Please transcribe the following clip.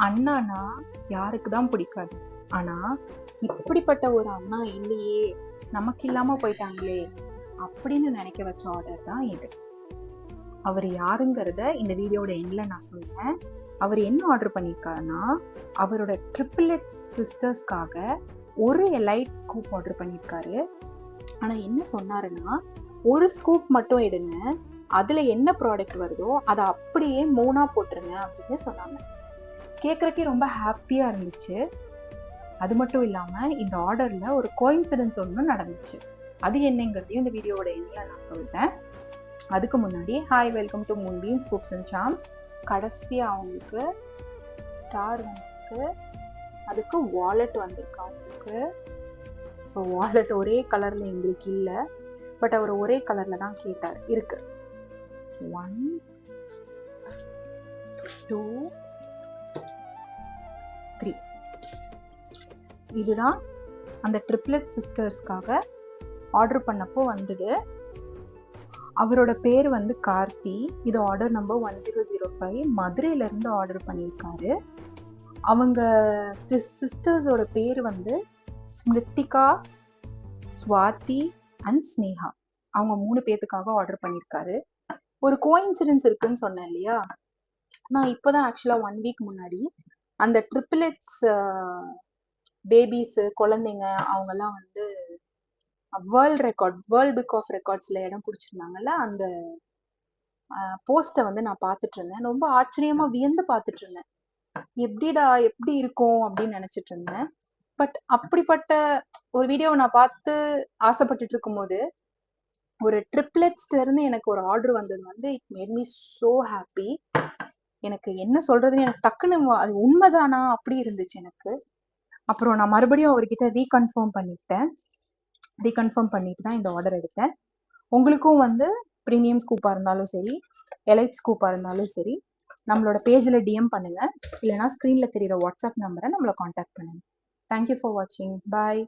அண்ணானா யாருக்கு தான் பிடிக்காது? ஆனா இப்படிப்பட்ட ஒரு அண்ணா இல்லையே, நமக்கு இல்லாம போயிட்டாங்களே அப்படின்னு நினைக்க வச்ச ஆர்டர் தான் இது. அவர் யாருங்கிறத இந்த வீடியோட எண்ட்ல நான் சொல்றேன். அவர் என்ன ஆர்டர் பண்ணியிருக்காருன்னா, அவரோட ட்ரிபிள்எக்ஸ் சிஸ்டர்ஸ்க்காக ஒரு எலைட் ஸ்கூப் ஆர்டர் பண்ணியிருக்காரு. ஆனா என்ன சொன்னாருன்னா, ஒரு ஸ்கூப் மட்டும் எடுங்க, அதுல என்ன ப்ராடக்ட் வருதோ அதை அப்படியே 3ஆ போட்டுருங்க அப்படின்னு சொன்னாங்க. கேட்குறக்கே ரொம்ப ஹாப்பியாக இருந்துச்சு. அது மட்டும் இல்லாமல் இந்த ஆர்டரில் ஒரு கோயின்சிடன்ஸ் ஒன்று நடந்துச்சு. அது என்னங்கிறதையும் இந்த வீடியோவோட எண்ணில் நான் சொல்கிறேன். அதுக்கு முன்னாடி hi, welcome to Moonbeam Scoops and Charms. கடைசியாக அவங்களுக்கு ஸ்டார் வந்துருக்கு, அதுக்கு வாலெட் வந்திருக்கு அவங்களுக்கு. ஸோ வாலெட் ஒரே கலரில் எங்களுக்கு இல்லை, பட் அவர் ஒரே கலரில் தான் கேட்டார். இருக்கு 1 2 3. இதுதான் அந்த ட்ரிப்ளெட் சிஸ்டர்ஸ்க்காக ஆர்டர் பண்ணப்போ வந்தது. அவரோட பேர் வந்து கார்த்தி. இது ஆர்டர் நம்பர் 1005. மதுரையிலேருந்து ஆர்டர் பண்ணியிருக்காரு. அவங்க சிஸ்டர்ஸோட பேர் வந்து ஸ்மிருத்திகா, ஸ்வாதி அண்ட் ஸ்னேகா. அவங்க 3 பேர்த்துக்காக ஆர்டர் பண்ணியிருக்காரு. ஒரு கோயின்சிடன்ஸ் இருக்குன்னு சொன்னேன் இல்லையா, நான் இப்போதான் ஆக்சுவலாக 1 வீக் முன்னாடி அந்த ட்ரிபிள்எக்ஸ் பேபிஸு, குழந்தைங்க அவங்கெல்லாம் வந்து வேர்ல்ட் புக் ஆஃப் ரெக்கார்ட்ஸில் இடம் பிடிச்சிருந்தாங்கல்ல, அந்த போஸ்ட்டை வந்து நான் பார்த்துட்டு இருந்தேன். ரொம்ப ஆச்சரியமாக வியந்து பார்த்துட்டு இருந்தேன். எப்படி இருக்கும் அப்படின்னு நினச்சிட்டு இருந்தேன். பட் அப்படிப்பட்ட ஒரு வீடியோவை நான் பார்த்து ஆசைப்பட்டுட்டு இருக்கும்போது ஒரு ட்ரிப்ளெட்ஸ்லேருந்து எனக்கு ஒரு ஆர்டர் வந்தது வந்து it made me so happy. எனக்கு என்ன சொல்கிறதுன்னு எனக்கு டக்குன்னு அது உண்மைதானா அப்படி இருந்துச்சு எனக்கு. அப்புறம் நான் மறுபடியும் அவர்கிட்ட ரீகன்ஃபார்ம் பண்ணிட்டு தான் இந்த ஆர்டர் எடுத்தேன். உங்களுக்கும் வந்து ப்ரீமியம் ஸ்கூப்பாக இருந்தாலும் சரி, எலைட் ஸ்கூப்பாக இருந்தாலும் சரி, நம்மளோட பேஜில் டிஎம் பண்ணுங்கள், இல்லைனா ஸ்க்ரீனில் தெரிகிற வாட்ஸ்அப் நம்பரை நம்மளை காண்டாக்ட் பண்ணுங்கள். தேங்க்யூ ஃபார் வாட்சிங். பாய்.